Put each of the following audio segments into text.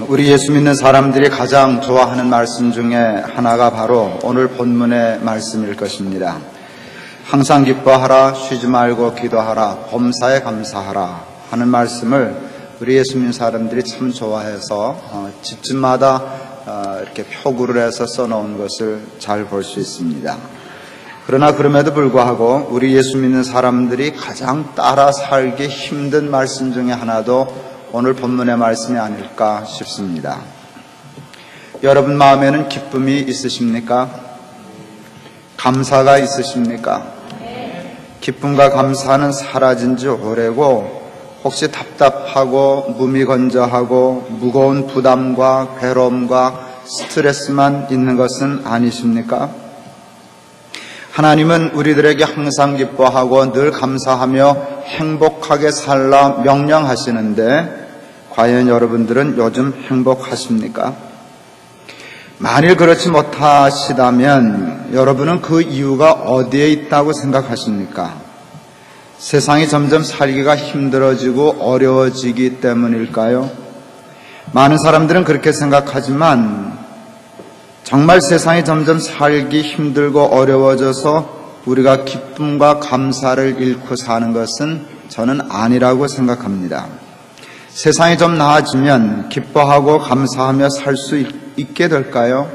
우리 예수 믿는 사람들이 가장 좋아하는 말씀 중에 하나가 바로 오늘 본문의 말씀일 것입니다. 항상 기뻐하라, 쉬지 말고 기도하라, 범사에 감사하라 하는 말씀을 우리 예수 믿는 사람들이 참 좋아해서 집집마다 이렇게 표구를 해서 써놓은 것을 잘 볼 수 있습니다. 그러나 그럼에도 불구하고 우리 예수 믿는 사람들이 가장 따라 살기 힘든 말씀 중에 하나도 오늘 본문의 말씀이 아닐까 싶습니다. 여러분 마음에는 기쁨이 있으십니까? 감사가 있으십니까? 기쁨과 감사는 사라진 지 오래고 혹시 답답하고 무미건조하고 무거운 부담과 괴로움과 스트레스만 있는 것은 아니십니까? 하나님은 우리들에게 항상 기뻐하고 늘 감사하며 행복하게 살라 명령하시는데 과연 여러분들은 요즘 행복하십니까? 만일 그렇지 못하시다면 여러분은 그 이유가 어디에 있다고 생각하십니까? 세상이 점점 살기가 힘들어지고 어려워지기 때문일까요? 많은 사람들은 그렇게 생각하지만 정말 세상이 점점 살기 힘들고 어려워져서 우리가 기쁨과 감사를 잃고 사는 것은 저는 아니라고 생각합니다. 세상이 좀 나아지면 기뻐하고 감사하며 살 수 있게 될까요?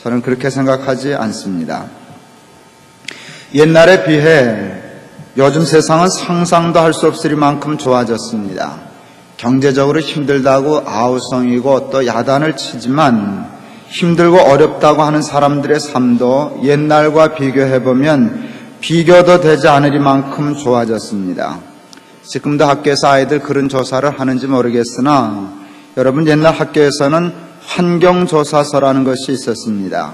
저는 그렇게 생각하지 않습니다. 옛날에 비해 요즘 세상은 상상도 할 수 없으리만큼 좋아졌습니다. 경제적으로 힘들다고 아우성이고 또 야단을 치지만 힘들고 어렵다고 하는 사람들의 삶도 옛날과 비교해보면 비교도 되지 않으리만큼 좋아졌습니다. 지금도 학교에서 아이들 그런 조사를 하는지 모르겠으나 여러분 옛날 학교에서는 환경조사서라는 것이 있었습니다.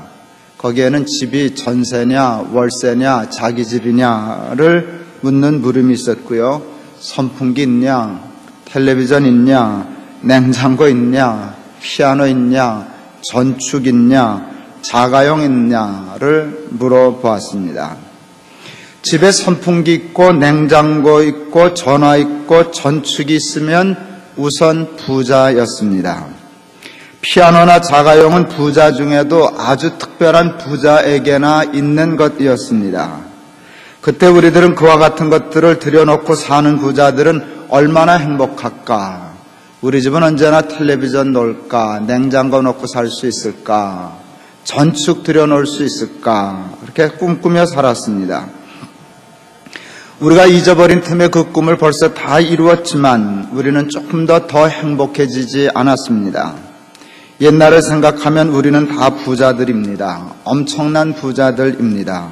거기에는 집이 전세냐 월세냐 자기 집이냐를 묻는 물음이 있었고요. 선풍기 있냐, 텔레비전 있냐, 냉장고 있냐, 피아노 있냐, 전축 있냐, 자가용 있냐를 물어보았습니다. 집에 선풍기 있고 냉장고 있고 전화 있고 전축이 있으면 우선 부자였습니다. 피아노나 자가용은 부자 중에도 아주 특별한 부자에게나 있는 것이었습니다. 그때 우리들은 그와 같은 것들을 들여놓고 사는 부자들은 얼마나 행복할까? 우리 집은 언제나 텔레비전 놓을까? 냉장고 놓고 살 수 있을까? 전축 들여놓을 수 있을까? 그렇게 꿈꾸며 살았습니다. 우리가 잊어버린 틈에 그 꿈을 벌써 다 이루었지만 우리는 조금 더 행복해지지 않았습니다. 옛날을 생각하면 우리는 다 부자들입니다. 엄청난 부자들입니다.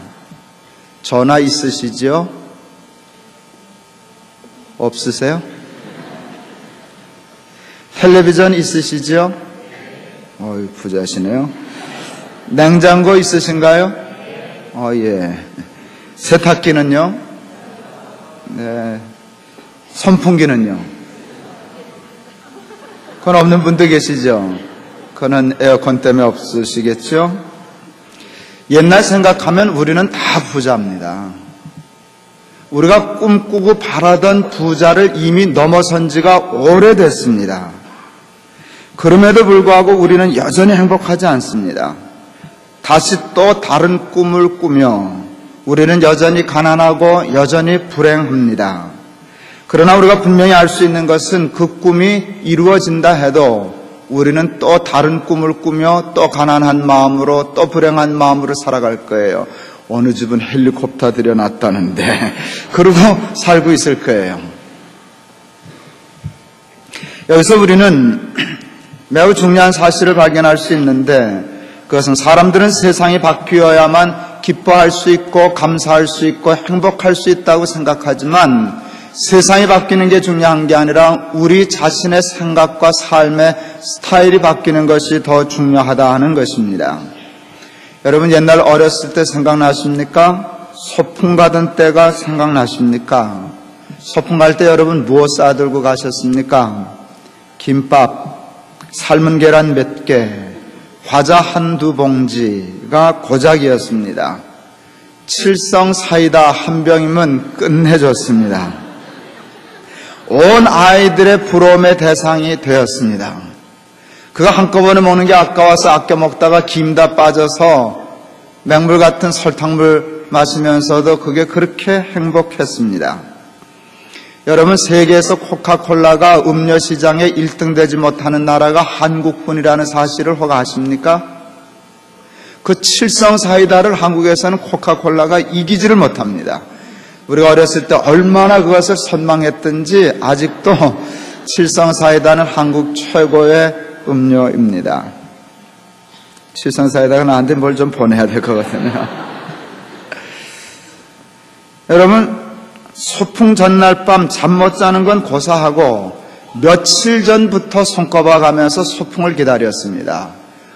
전화 있으시지요? 없으세요? 텔레비전 있으시지요? 부자시네요. 냉장고 있으신가요? 예. 세탁기는요? 네. 선풍기는요? 그건 없는 분도 계시죠? 그건 에어컨 때문에 없으시겠죠? 옛날 생각하면 우리는 다 부자입니다. 우리가 꿈꾸고 바라던 부자를 이미 넘어선 지가 오래됐습니다. 그럼에도 불구하고 우리는 여전히 행복하지 않습니다. 다시 또 다른 꿈을 꾸며 우리는 여전히 가난하고 여전히 불행합니다. 그러나 우리가 분명히 알 수 있는 것은 그 꿈이 이루어진다 해도 우리는 또 다른 꿈을 꾸며 또 가난한 마음으로 또 불행한 마음으로 살아갈 거예요. 어느 집은 헬리콥터 들여놨다는데 그러고 살고 있을 거예요. 여기서 우리는 매우 중요한 사실을 발견할 수 있는데 그것은 사람들은 세상이 바뀌어야만 기뻐할 수 있고 감사할 수 있고 행복할 수 있다고 생각하지만 세상이 바뀌는 게 중요한 게 아니라 우리 자신의 생각과 삶의 스타일이 바뀌는 것이 더 중요하다 하는 것입니다. 여러분 옛날 어렸을 때 생각나십니까? 소풍 가던 때가 생각나십니까? 소풍 갈 때 여러분 무엇 싸들고 가셨습니까? 김밥, 삶은 계란 몇 개, 과자 한두 봉지가 고작이었습니다. 칠성 사이다 한 병이면 끝내줬습니다. 온 아이들의 부러움의 대상이 되었습니다. 그가 한꺼번에 먹는 게 아까워서 아껴 먹다가 김 다 빠져서 맹물 같은 설탕물 마시면서도 그게 그렇게 행복했습니다. 여러분, 세계에서 코카콜라가 음료 시장에 1등 되지 못하는 나라가 한국뿐이라는 사실을 허가하십니까? 그 칠성 사이다를 한국에서는 코카콜라가 이기지를 못합니다. 우리가 어렸을 때 얼마나 그것을 선망했던지 아직도 칠성 사이다는 한국 최고의 음료입니다. 칠성 사이다가 나한테 뭘 좀 보내야 될 것 같으네요. 여러분, 소풍 전날 밤 잠 못 자는 건 고사하고 며칠 전부터 손꼽아 가면서 소풍을 기다렸습니다.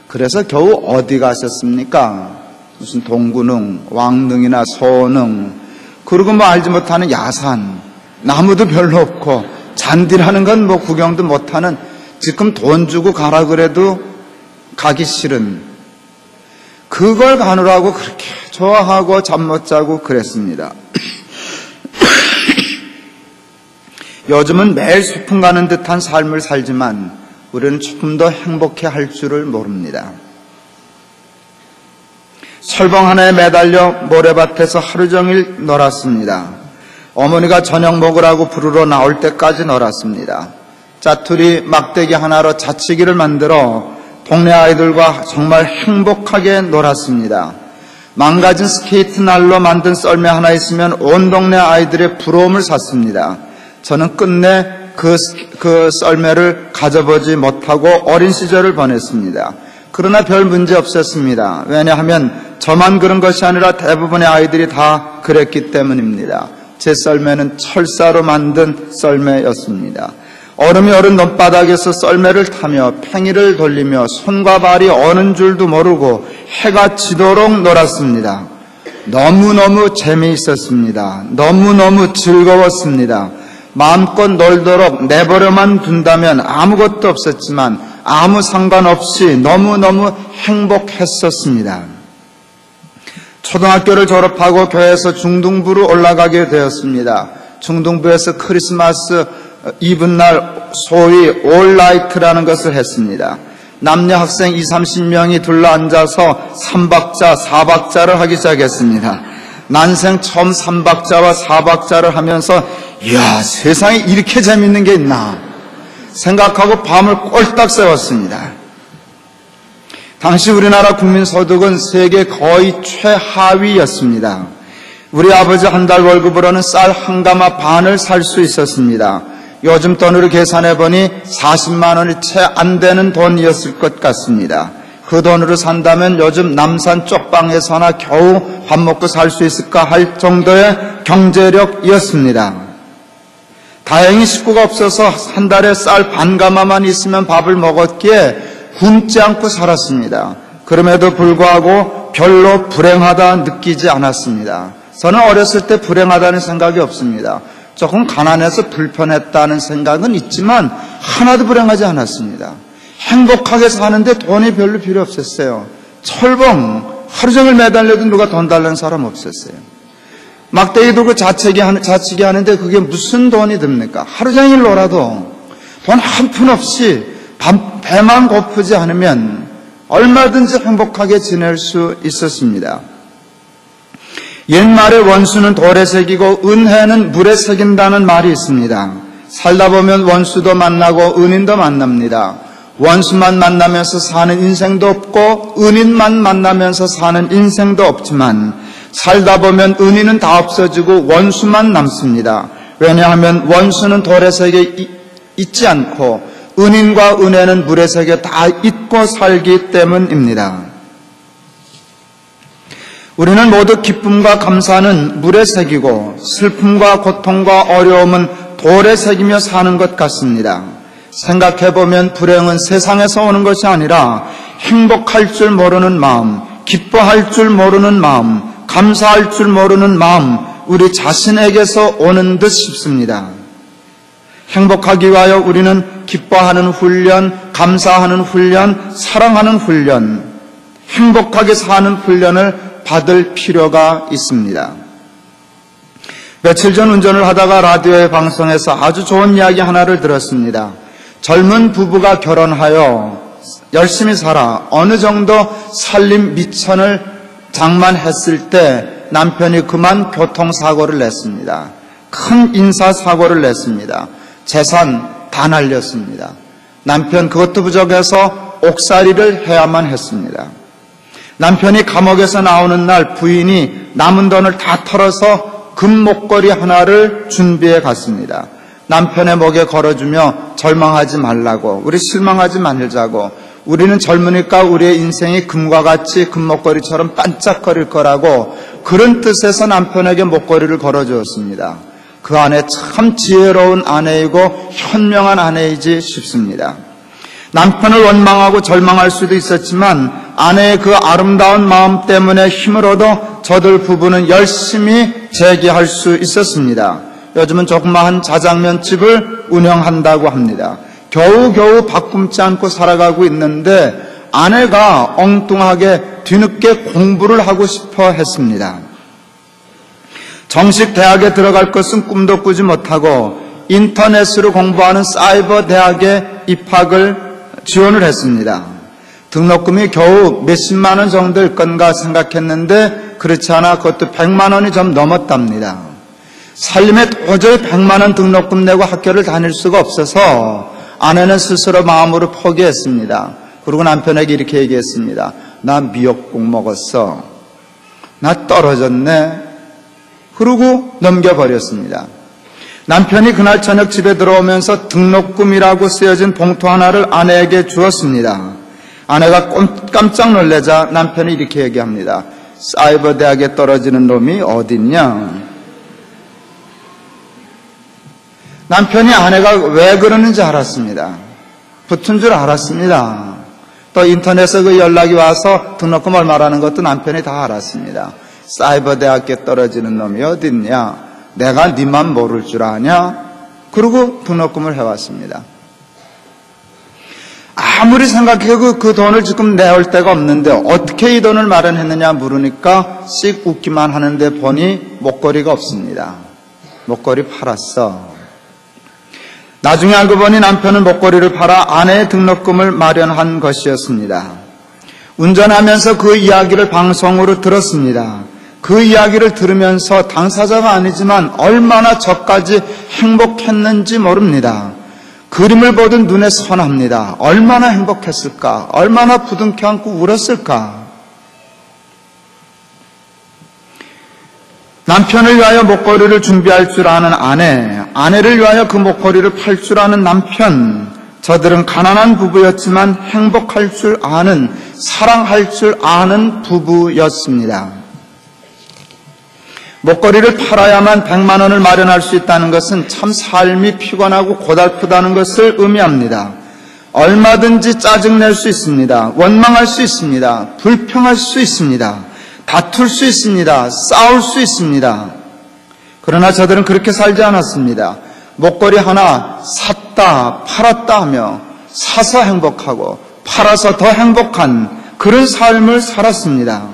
그래서 겨우 어디 가셨습니까? 무슨 동구릉, 왕릉이나 소릉, 그리고 뭐 알지 못하는 야산, 나무도 별로 없고 잔디라는 건 뭐 구경도 못하는, 지금 돈 주고 가라 그래도 가기 싫은, 그걸 가느라고 그렇게 좋아하고 잠 못 자고 그랬습니다. 요즘은 매일 소풍 가는 듯한 삶을 살지만 우리는 조금 더 행복해 할 줄을 모릅니다. 설봉 하나에 매달려 모래밭에서 하루 종일 놀았습니다. 어머니가 저녁 먹으라고 부르러 나올 때까지 놀았습니다. 짜투리 막대기 하나로 자치기를 만들어 동네 아이들과 정말 행복하게 놀았습니다. 망가진 스케이트 날로 만든 썰매 하나 있으면 온 동네 아이들의 부러움을 샀습니다. 저는 끝내 그 썰매를 가져보지 못하고 어린 시절을 보냈습니다. 그러나 별 문제 없었습니다. 왜냐하면 저만 그런 것이 아니라 대부분의 아이들이 다 그랬기 때문입니다. 제 썰매는 철사로 만든 썰매였습니다. 얼음이 얼은 논바닥에서 썰매를 타며 팽이를 돌리며 손과 발이 어는 줄도 모르고 해가 지도록 놀았습니다. 너무너무 재미있었습니다. 너무너무 즐거웠습니다. 마음껏 놀도록 내버려만 둔다면 아무것도 없었지만 아무 상관없이 너무너무 행복했었습니다. 초등학교를 졸업하고 교회에서 중등부로 올라가게 되었습니다. 중등부에서 크리스마스 이브날 소위 올라이트라는 것을 했습니다. 남녀 학생 20, 30명이 둘러앉아서 3박자, 4박자를 하기 시작했습니다. 난생 처음 3박자와 4박자를 하면서 이야, 세상에 이렇게 재밌는 게 있나 생각하고 밤을 꼴딱 새웠습니다. 당시 우리나라 국민소득은 세계 거의 최하위였습니다. 우리 아버지 한 달 월급으로는 쌀 한 가마 반을 살 수 있었습니다. 요즘 돈으로 계산해보니 40만 원이 채 안 되는 돈이었을 것 같습니다. 그 돈으로 산다면 요즘 남산 쪽방에서나 겨우 밥 먹고 살 수 있을까 할 정도의 경제력이었습니다. 다행히 식구가 없어서 한 달에 쌀 반 가마만 있으면 밥을 먹었기에 굶지 않고 살았습니다. 그럼에도 불구하고 별로 불행하다 느끼지 않았습니다. 저는 어렸을 때 불행하다는 생각이 없습니다. 조금 가난해서 불편했다는 생각은 있지만 하나도 불행하지 않았습니다. 행복하게 사는데 돈이 별로 필요 없었어요. 철봉 하루 종일 매달려도 누가 돈 달라는 사람 없었어요. 막대기 들고 자치기 하는데 그게 무슨 돈이 듭니까? 하루 종일 놀아도 돈 한 푼 없이 배만 고프지 않으면 얼마든지 행복하게 지낼 수 있었습니다. 옛말에 원수는 돌에 새기고 은혜는 물에 새긴다는 말이 있습니다. 살다 보면 원수도 만나고 은인도 만납니다. 원수만 만나면서 사는 인생도 없고 은인만 만나면서 사는 인생도 없지만 살다 보면 은인은 다 없어지고 원수만 남습니다. 왜냐하면 원수는 돌에 새겨 있지 않고 은인과 은혜는 물에 새겨 다 잊고 살기 때문입니다. 우리는 모두 기쁨과 감사는 물에 새기고 슬픔과 고통과 어려움은 돌에 새기며 사는 것 같습니다. 생각해보면 불행은 세상에서 오는 것이 아니라 행복할 줄 모르는 마음, 기뻐할 줄 모르는 마음, 감사할 줄 모르는 마음, 우리 자신에게서 오는 듯 싶습니다. 행복하기 위하여 우리는 기뻐하는 훈련, 감사하는 훈련, 사랑하는 훈련, 행복하게 사는 훈련을 받을 필요가 있습니다. 며칠 전 운전을 하다가 라디오의 방송에서 아주 좋은 이야기 하나를 들었습니다. 젊은 부부가 결혼하여 열심히 살아 어느 정도 살림 미천을 장만했을 때 남편이 그만 교통사고를 냈습니다. 큰 인사사고를 냈습니다. 재산 다 날렸습니다. 남편 그것도 부족해서 옥살이를 해야만 했습니다. 남편이 감옥에서 나오는 날 부인이 남은 돈을 다 털어서 금목걸이 하나를 준비해 갔습니다. 남편의 목에 걸어주며 절망하지 말라고, 우리 실망하지 말자고, 우리는 젊으니까 우리의 인생이 금과 같이 금목걸이처럼 반짝거릴 거라고, 그런 뜻에서 남편에게 목걸이를 걸어주었습니다. 그 아내 참 지혜로운 아내이고 현명한 아내이지 싶습니다. 남편을 원망하고 절망할 수도 있었지만 아내의 그 아름다운 마음 때문에 힘을 얻어 저들 부부는 열심히 재기할 수 있었습니다. 요즘은 조그마한 자장면집을 운영한다고 합니다. 겨우겨우 밥 굶지 않고 살아가고 있는데 아내가 엉뚱하게 뒤늦게 공부를 하고 싶어 했습니다. 정식 대학에 들어갈 것은 꿈도 꾸지 못하고 인터넷으로 공부하는 사이버 대학에 입학을 지원을 했습니다. 등록금이 겨우 몇십만 원 정도일 건가 생각했는데 그렇지 않아 그것도 100만 원이 좀 넘었답니다. 살림에 도저히 100만 원 등록금 내고 학교를 다닐 수가 없어서 아내는 스스로 마음으로 포기했습니다. 그리고 남편에게 이렇게 얘기했습니다. 나 미역국 먹었어. 나 떨어졌네. 그러고 넘겨버렸습니다. 남편이 그날 저녁 집에 들어오면서 등록금이라고 쓰여진 봉투 하나를 아내에게 주었습니다. 아내가 깜짝 놀라자 남편이 이렇게 얘기합니다. 사이버 대학에 떨어지는 놈이 어딨냐? 남편이 아내가 왜 그러는지 알았습니다. 붙은 줄 알았습니다. 또 인터넷에 그 연락이 와서 등록금 얼마라는 것도 남편이 다 알았습니다. 사이버 대학에 떨어지는 놈이 어딨냐? 내가 니만 모를 줄 아냐? 그러고 등록금을 해왔습니다. 아무리 생각해도 그 돈을 지금 내올 데가 없는데 어떻게 이 돈을 마련했느냐 물으니까 씩 웃기만 하는데 보니 목걸이가 없습니다. 목걸이 팔았어. 나중에 알고 보니 남편은 목걸이를 팔아 아내의 등록금을 마련한 것이었습니다. 운전하면서 그 이야기를 방송으로 들었습니다. 그 이야기를 들으면서 당사자가 아니지만 얼마나 저까지 행복했는지 모릅니다. 그림을 보던 눈에 선합니다. 얼마나 행복했을까? 얼마나 부둥켜 안고 울었을까? 남편을 위하여 목걸이를 준비할 줄 아는 아내, 아내를 위하여 그 목걸이를 팔 줄 아는 남편, 저들은 가난한 부부였지만 행복할 줄 아는, 사랑할 줄 아는 부부였습니다. 목걸이를 팔아야만 100만 원을 마련할 수 있다는 것은 참 삶이 피곤하고 고달프다는 것을 의미합니다. 얼마든지 짜증낼 수 있습니다. 원망할 수 있습니다. 불평할 수 있습니다. 다툴 수 있습니다. 싸울 수 있습니다. 그러나 저들은 그렇게 살지 않았습니다. 목걸이 하나 샀다 팔았다 하며 사서 행복하고 팔아서 더 행복한 그런 삶을 살았습니다.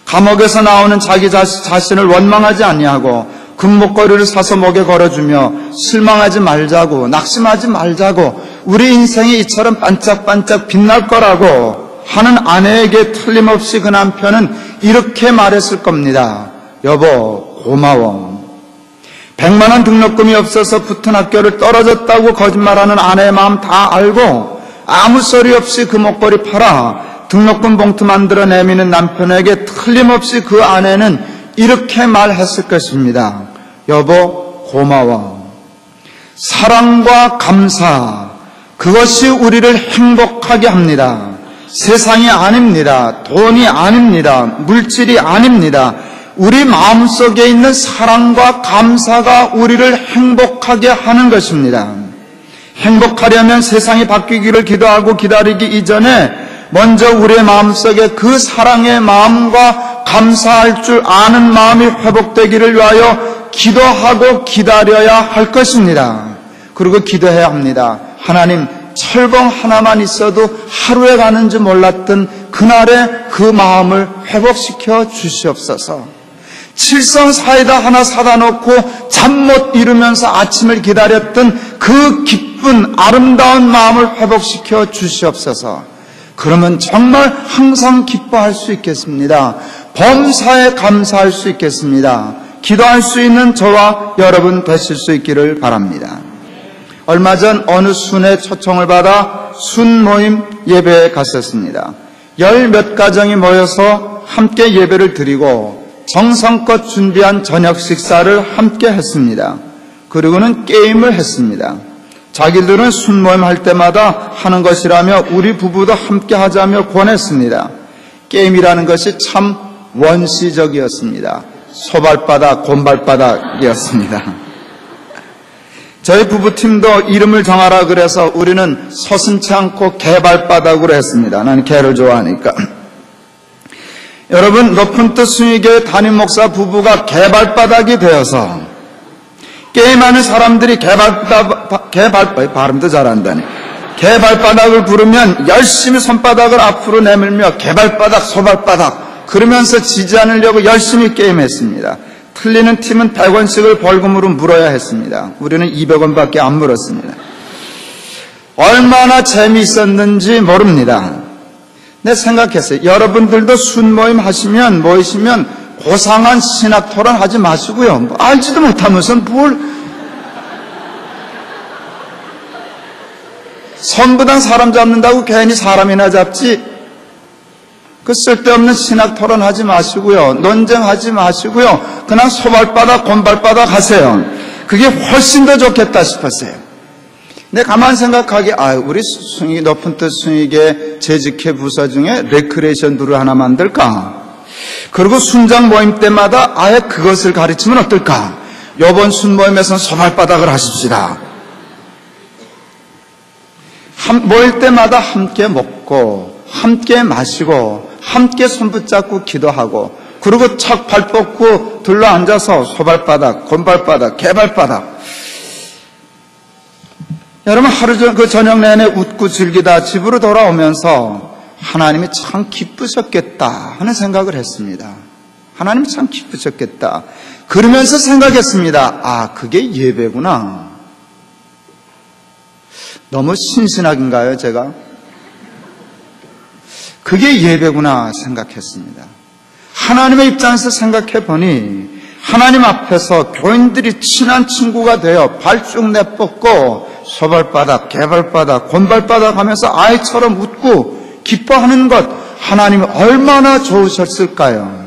감옥에서 나오는 자기 자신을 원망하지 아니하고 금목걸이를 사서 목에 걸어주며 실망하지 말자고, 낙심하지 말자고, 우리 인생이 이처럼 반짝반짝 빛날 거라고 하는 아내에게 틀림없이 그 남편은 이렇게 말했을 겁니다. 여보 고마워. 100만 원 등록금이 없어서 붙은 학교를 떨어졌다고 거짓말하는 아내의 마음 다 알고 아무 소리 없이 그 목걸이 팔아 등록금 봉투 만들어 내미는 남편에게 틀림없이 그 아내는 이렇게 말했을 것입니다. 여보 고마워. 사랑과 감사, 그것이 우리를 행복하게 합니다. 세상이 아닙니다. 돈이 아닙니다. 물질이 아닙니다. 우리 마음속에 있는 사랑과 감사가 우리를 행복하게 하는 것입니다. 행복하려면 세상이 바뀌기를 기도하고 기다리기 이전에 먼저 우리의 마음속에 그 사랑의 마음과 감사할 줄 아는 마음이 회복되기를 위하여 기도하고 기다려야 할 것입니다. 그리고 기도해야 합니다. 하나님, 철봉 하나만 있어도 하루에 가는지 몰랐던 그날의 그 마음을 회복시켜 주시옵소서. 칠성 사이다 하나 사다 놓고 잠 못 이루면서 아침을 기다렸던 그 기쁜 아름다운 마음을 회복시켜 주시옵소서. 그러면 정말 항상 기뻐할 수 있겠습니다. 범사에 감사할 수 있겠습니다. 기도할 수 있는 저와 여러분 되실 수 있기를 바랍니다. 얼마 전 어느 순회 초청을 받아 순 모임 예배에 갔었습니다. 10몇 가정이 모여서 함께 예배를 드리고 정성껏 준비한 저녁 식사를 함께 했습니다. 그리고는 게임을 했습니다. 자기들은 순모임 할 때마다 하는 것이라며 우리 부부도 함께 하자며 권했습니다. 게임이라는 것이 참 원시적이었습니다. 소발바닥, 곰발바닥이었습니다. 저희 부부팀도 이름을 정하라 그래서 우리는 서슴지 않고 개발바닥으로 했습니다. 나는 개를 좋아하니까. 여러분, 높은 뜻 순위교회 담임 목사 부부가 개발바닥이 되어서 게임하는 사람들이 발음도 잘한다니. 개발바닥을 부르면 열심히 손바닥을 앞으로 내밀며 개발바닥, 소발바닥 그러면서 지지 않으려고 열심히 게임했습니다. 틀리는 팀은 100원씩을 벌금으로 물어야 했습니다. 우리는 200원밖에 안 물었습니다. 얼마나 재미있었는지 모릅니다. 내 생각했어요. 여러분들도 순모임 하시면 모이시면 고상한 신학 토론 하지 마시고요. 알지도 못하면서 뭘 선부당 사람 잡는다고 괜히 사람이나 잡지. 그 쓸데없는 신학 토론 하지 마시고요. 논쟁하지 마시고요. 그냥 소발바닥, 곰발바닥 하세요. 그게 훨씬 더 좋겠다 싶었어요. 근데 가만 생각하기에 우리 높은 뜻 순위계 재직회 부서 중에 레크레이션 부를 하나 만들까? 그리고 순장 모임 때마다 아예 그것을 가르치면 어떨까? 이번 순모임에서는 소발바닥을 하십시다. 모일 때마다 함께 먹고 함께 마시고 함께 손붙잡고 기도하고 그리고 척 발 뻗고 둘러앉아서 소발바닥, 곰발바닥, 개발바닥. 여러분 하루 그 저녁 내내 웃고 즐기다 집으로 돌아오면서 하나님이 참 기쁘셨겠다 하는 생각을 했습니다. 하나님이 참 기쁘셨겠다. 그러면서 생각했습니다. 그게 예배구나. 너무 신신학인가요, 제가? 그게 예배구나 생각했습니다. 하나님의 입장에서 생각해 보니 하나님 앞에서 교인들이 친한 친구가 되어 발쭉 내뻗고 소발바닥, 개발바닥, 곰발바닥 하면서 아이처럼 웃고 기뻐하는 것 하나님이 얼마나 좋으셨을까요?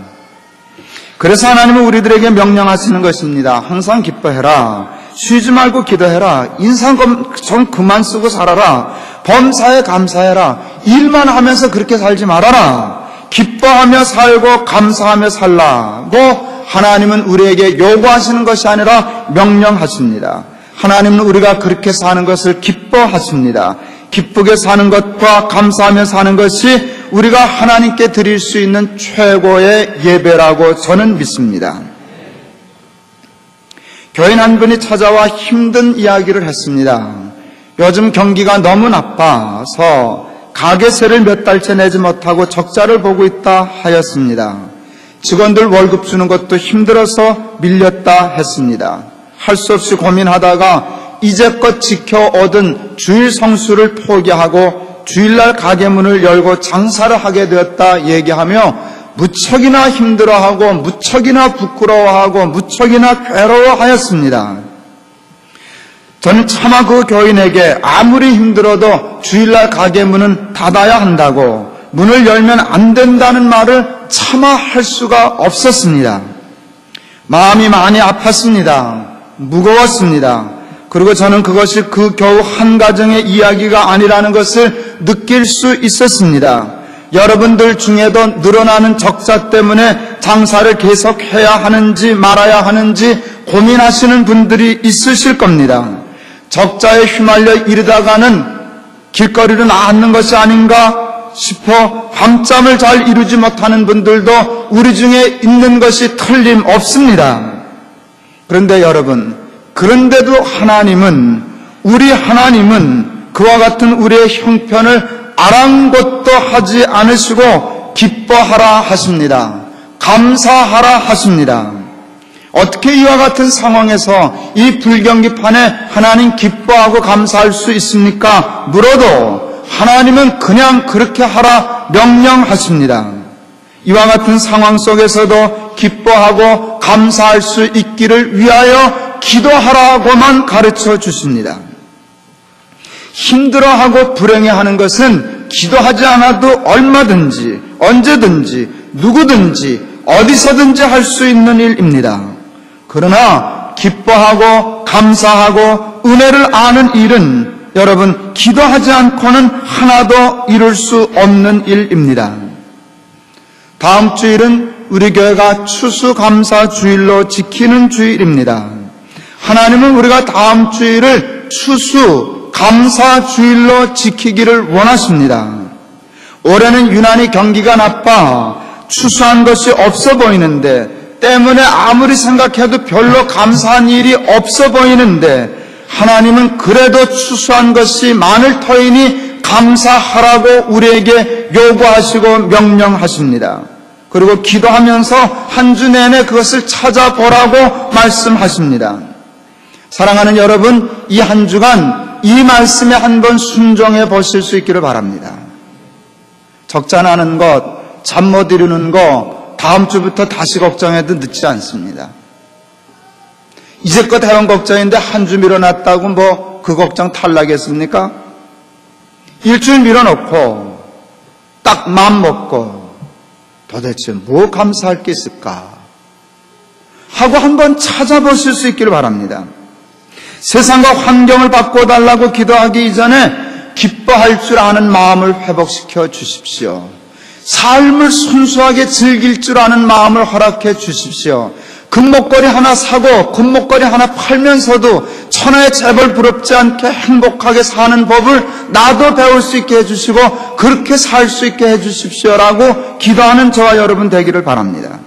그래서 하나님은 우리들에게 명령하시는 것입니다. 항상 기뻐해라. 쉬지 말고 기도해라. 인상 좀 그만 쓰고 살아라. 범사에 감사해라. 일만 하면서 그렇게 살지 말아라. 기뻐하며 살고 감사하며 살라고 하나님은 우리에게 요구하시는 것이 아니라 명령하십니다. 하나님은 우리가 그렇게 사는 것을 기뻐하십니다. 기쁘게 사는 것과 감사하며 사는 것이 우리가 하나님께 드릴 수 있는 최고의 예배라고 저는 믿습니다. 교인 한 분이 찾아와 힘든 이야기를 했습니다. 요즘 경기가 너무 나빠서 가게세를 몇 달째 내지 못하고 적자를 보고 있다 하였습니다. 직원들 월급 주는 것도 힘들어서 밀렸다 했습니다. 할 수 없이 고민하다가 이제껏 지켜오던 주일 성수를 포기하고 주일날 가게 문을 열고 장사를 하게 되었다 얘기하며 무척이나 힘들어하고 무척이나 부끄러워하고 무척이나 괴로워하였습니다. 저는 차마 그 교인에게 아무리 힘들어도 주일날 가게 문은 닫아야 한다고 문을 열면 안 된다는 말을 차마 할 수가 없었습니다. 마음이 많이 아팠습니다. 무거웠습니다. 그리고 저는 그것이 그 겨우 한 가정의 이야기가 아니라는 것을 느낄 수 있었습니다. 여러분들 중에도 늘어나는 적자 때문에 장사를 계속해야 하는지 말아야 하는지 고민하시는 분들이 있으실 겁니다. 적자에 휘말려 이르다가는 길거리로 나앉는 것이 아닌가 싶어 밤잠을 잘 이루지 못하는 분들도 우리 중에 있는 것이 틀림없습니다. 그런데 여러분, 그런데도 우리 하나님은 그와 같은 우리의 형편을 아랑곳도 하지 않으시고 기뻐하라 하십니다. 감사하라 하십니다. 어떻게 이와 같은 상황에서 이 불경기판에 하나님 기뻐하고 감사할 수 있습니까? 물어도 하나님은 그냥 그렇게 하라 명령하십니다. 이와 같은 상황 속에서도 기뻐하고 감사할 수 있기를 위하여 기도하라고만 가르쳐 주십니다. 힘들어하고 불행해하는 것은 기도하지 않아도 얼마든지 언제든지 누구든지 어디서든지 할 수 있는 일입니다. 그러나 기뻐하고 감사하고 은혜를 아는 일은 여러분 기도하지 않고는 하나도 이룰 수 없는 일입니다. 다음 주일은 우리 교회가 추수감사주일로 지키는 주일입니다. 하나님은 우리가 다음 주일을 추수감사주일로 지키기를 원하십니다. 올해는 유난히 경기가 나빠 추수한 것이 없어 보이는데, 때문에 아무리 생각해도 별로 감사한 일이 없어 보이는데, 하나님은 그래도 추수한 것이 많을 터이니 감사하라고 우리에게 요구하시고 명령하십니다. 그리고 기도하면서 한 주 내내 그것을 찾아보라고 말씀하십니다. 사랑하는 여러분, 이 한 주간 이 말씀에 한번 순종해 보실 수 있기를 바랍니다. 적잖아는 것, 잠 못 이루는 거 다음 주부터 다시 걱정해도 늦지 않습니다. 이제껏 해온 걱정인데 한 주 미뤄놨다고 뭐 그 걱정 탈락했습니까? 일주일 미뤄놓고 딱 마음 먹고 도대체 뭐 감사할 게 있을까 하고 한번 찾아보실 수 있기를 바랍니다. 세상과 환경을 바꿔달라고 기도하기 이전에 기뻐할 줄 아는 마음을 회복시켜 주십시오. 삶을 순수하게 즐길 줄 아는 마음을 허락해 주십시오. 금목걸이 하나 사고 금목걸이 하나 팔면서도 천하의 재벌 부럽지 않게 행복하게 사는 법을 나도 배울 수 있게 해주시고 그렇게 살 수 있게 해주십시오라고 기도하는 저와 여러분 되기를 바랍니다.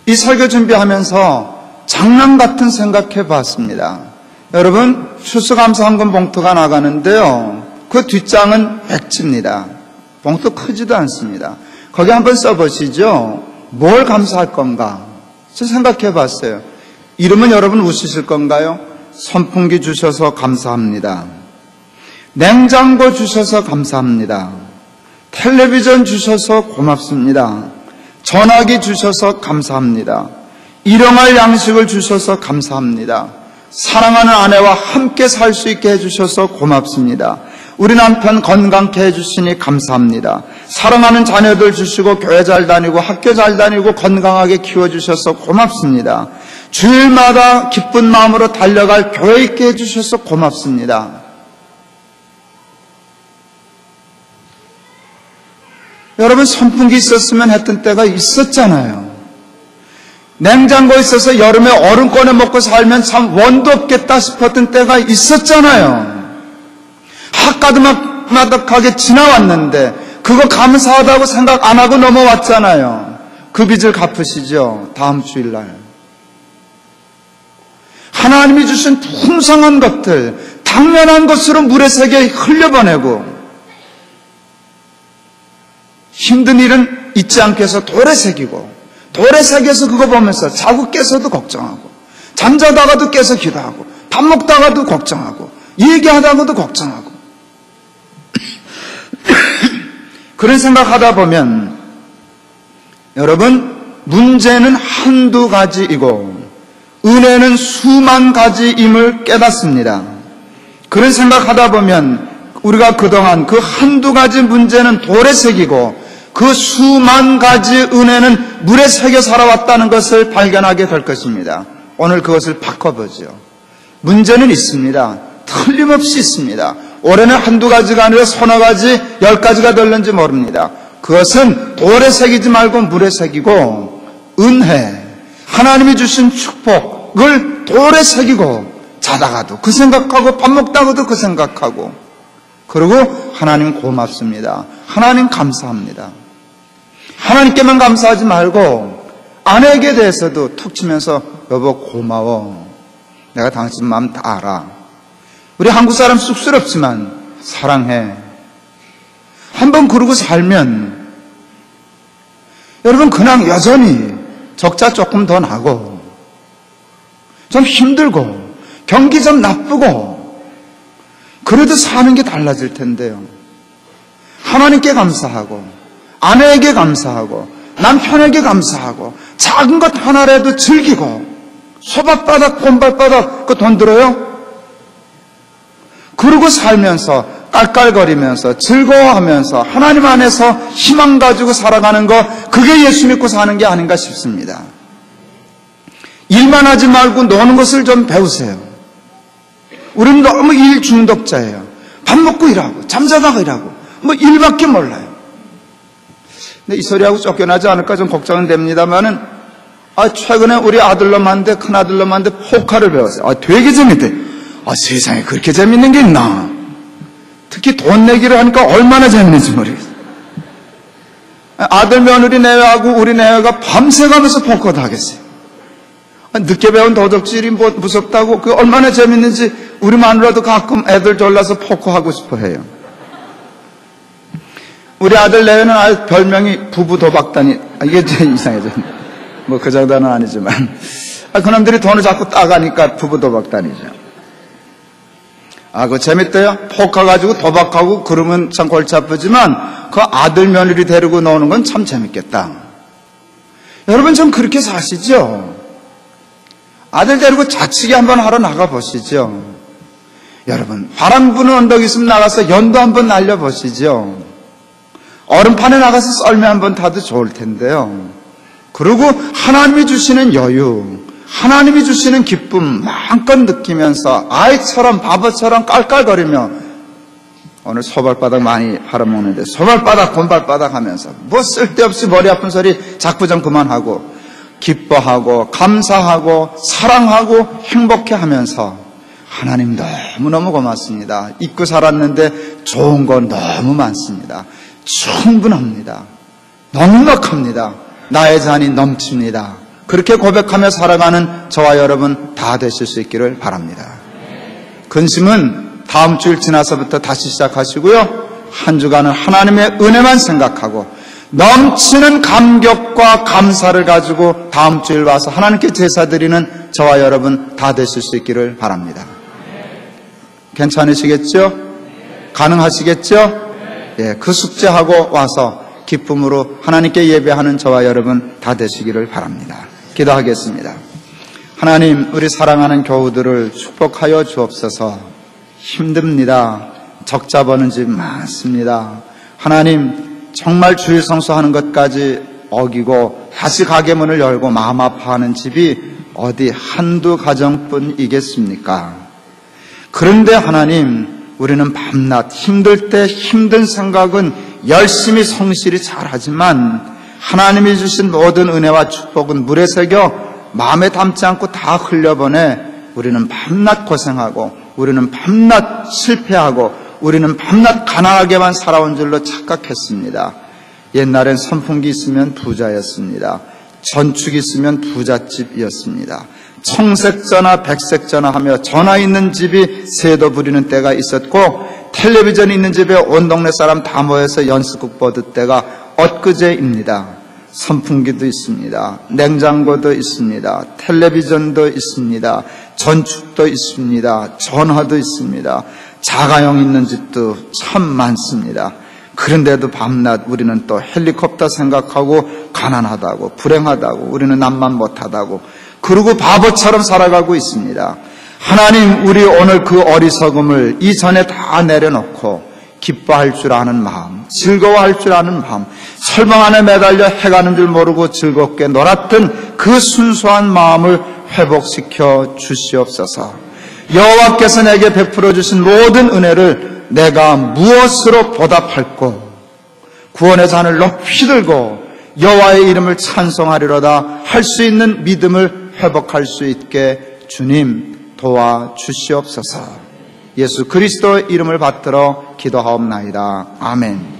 이 설교 준비하면서 장난 같은 생각해 봤습니다. 여러분, 추수감사헌금 봉투가 나가는데요, 그 뒷장은 백지입니다. 봉투 크지도 않습니다. 거기 한번 써보시죠. 뭘 감사할 건가? 저 생각해 봤어요. 이러면 여러분 웃으실 건가요? 선풍기 주셔서 감사합니다. 냉장고 주셔서 감사합니다. 텔레비전 주셔서 고맙습니다. 전화기 주셔서 감사합니다. 일용할 양식을 주셔서 감사합니다. 사랑하는 아내와 함께 살 수 있게 해주셔서 고맙습니다. 우리 남편 건강케 해주시니 감사합니다. 사랑하는 자녀들 주시고 교회 잘 다니고 학교 잘 다니고 건강하게 키워주셔서 고맙습니다. 주일마다 기쁜 마음으로 달려갈 교회 있게 해주셔서 고맙습니다. 여러분, 선풍기 있었으면 했던 때가 있었잖아요. 냉장고에 있어서 여름에 얼음 꺼내 먹고 살면 참 원도 없겠다 싶었던 때가 있었잖아요. 핫가득하게 지나왔는데 그거 감사하다고 생각 안 하고 넘어왔잖아요. 그 빚을 갚으시죠. 다음 주일날. 하나님이 주신 풍성한 것들, 당연한 것으로 물의 세계에 흘려보내고, 힘든 일은 잊지 않게 해서 돌에 새기고, 돌에 새겨서 그거 보면서 자고 깨서도 걱정하고, 잠자다가도 깨서 기도하고, 밥 먹다가도 걱정하고, 얘기하다가도 걱정하고. 그런 생각하다 보면 여러분, 문제는 한두 가지이고 은혜는 수만 가지임을 깨닫습니다. 그런 생각하다 보면 우리가 그동안 그 한두 가지 문제는 돌에 새기고 그 수만 가지 은혜는 물에 새겨 살아왔다는 것을 발견하게 될 것입니다. 오늘 그것을 바꿔보죠. 문제는 있습니다. 틀림없이 있습니다. 올해는 한두 가지가 아니라 서너 가지, 10가지가 될는지 모릅니다. 그것은 돌에 새기지 말고 물에 새기고, 은혜, 하나님이 주신 축복을 돌에 새기고, 자다가도 그 생각하고, 밥 먹다가도 그 생각하고, 그리고 하나님 고맙습니다. 하나님 감사합니다. 하나님께만 감사하지 말고 아내에게 대해서도 툭 치면서 여보 고마워. 내가 당신 마음 다 알아. 우리 한국 사람 쑥스럽지만 사랑해. 한번 그러고 살면 여러분 그냥 여전히 적자 조금 더 나고 좀 힘들고 경기 좀 나쁘고 그래도 사는 게 달라질 텐데요. 하나님께 감사하고, 아내에게 감사하고, 남편에게 감사하고, 작은 것 하나라도 즐기고, 소밭바닥, 곰발바닥 그 돈 들어요? 그러고 살면서 깔깔거리면서 즐거워하면서 하나님 안에서 희망 가지고 살아가는 거, 그게 예수 믿고 사는 게 아닌가 싶습니다. 일만 하지 말고 노는 것을 좀 배우세요. 우리는 너무 일 중독자예요. 밥 먹고 일하고 잠자다가 일하고 뭐 일밖에 몰라요. 근데 이 소리하고 쫓겨나지 않을까 좀 걱정은 됩니다만은, 최근에 우리 아들놈한테, 큰아들놈한테 포카를 배웠어요. 되게 재밌대. 세상에 그렇게 재밌는 게 있나. 특히 돈 내기를 하니까 얼마나 재밌는지 모르겠어요. 아들 며느리 내외하고 우리 내외가 밤새 가면서 포커도 하겠어요. 늦게 배운 도적질이 무섭다고, 그게 얼마나 재밌는지 우리 마누라도 가끔 애들 졸라서 포커하고 싶어 해요. 우리 아들 내외는 아예 별명이 부부 도박단이, 이게 좀 이상해져. 뭐 그 정도는 아니지만, 그놈들이 돈을 자꾸 따가니까 부부 도박단이죠. 그거 재밌대요. 포카 가지고 도박하고 그러면 참 골치 아프지만, 그 아들 며느리 데리고 노는 건 참 재밌겠다. 여러분 좀 그렇게 사시죠? 아들 데리고 자치기 한번 하러 나가 보시죠. 여러분, 바람 부는 언덕 있으면 나가서 연도 한번 날려보시죠. 얼음판에 나가서 썰매 한번 타도 좋을 텐데요. 그리고 하나님이 주시는 여유, 하나님이 주시는 기쁨 마음껏 느끼면서 아이처럼 바보처럼 깔깔거리며, 오늘 소발바닥 많이 팔아먹는데 소발바닥 곰발바닥 하면서 뭐 쓸데없이 머리 아픈 소리 자꾸 좀 그만하고, 기뻐하고 감사하고 사랑하고 행복해하면서, 하나님 너무너무 고맙습니다. 잊고 살았는데 좋은 건 너무 많습니다. 충분합니다. 넉넉합니다. 나의 잔이 넘칩니다. 그렇게 고백하며 살아가는 저와 여러분 다 되실 수 있기를 바랍니다. 근심은 다음 주일 지나서부터 다시 시작하시고요. 한 주간은 하나님의 은혜만 생각하고 넘치는 감격과 감사를 가지고 다음 주일 와서 하나님께 제사 드리는 저와 여러분 다 되실 수 있기를 바랍니다. 괜찮으시겠죠? 가능하시겠죠? 예, 그 숙제하고 와서 기쁨으로 하나님께 예배하는 저와 여러분 다 되시기를 바랍니다. 기도하겠습니다. 하나님, 우리 사랑하는 교우들을 축복하여 주옵소서. 힘듭니다. 적자 버는 집 많습니다. 하나님, 정말 주일 성수하는 것까지 어기고 다시 가게 문을 열고 마음 아파하는 집이 어디 한두 가정뿐이겠습니까? 그런데 하나님, 우리는 밤낮 힘들 때 힘든 생각은 열심히 성실히 잘하지만 하나님이 주신 모든 은혜와 축복은 물에 새겨 마음에 담지 않고 다 흘려보내 우리는 밤낮 고생하고, 우리는 밤낮 실패하고, 우리는 밤낮 가난하게만 살아온 줄로 착각했습니다. 옛날엔 선풍기 있으면 부자였습니다. 전축 있으면 부잣집이었습니다. 청색전화 백색전화 하며 전화 있는 집이 새도 부리는 때가 있었고, 텔레비전이 있는 집에 온 동네 사람 다 모여서 연습국 보던 때가 엊그제입니다. 선풍기도 있습니다. 냉장고도 있습니다. 텔레비전도 있습니다. 전축도 있습니다. 전화도 있습니다. 자가용 있는 집도 참 많습니다. 그런데도 밤낮 우리는 또 헬리콥터 생각하고 가난하다고, 불행하다고, 우리는 남만 못하다고, 그러고 바보처럼 살아가고 있습니다. 하나님, 우리 오늘 그 어리석음을 이전에 다 내려놓고 기뻐할 줄 아는 마음, 즐거워할 줄 아는 마음, 설방 안에 매달려 해가는 줄 모르고 즐겁게 놀았던 그 순수한 마음을 회복시켜 주시옵소서. 여호와께서 내게 베풀어 주신 모든 은혜를 내가 무엇으로 보답할꼬? 구원의 잔을 높이 들고 여호와의 이름을 찬송하리로다 할 수 있는 믿음을 회복할 수 있게 주님 도와주시옵소서. 예수 그리스도의 이름을 받들어 기도하옵나이다. 아멘.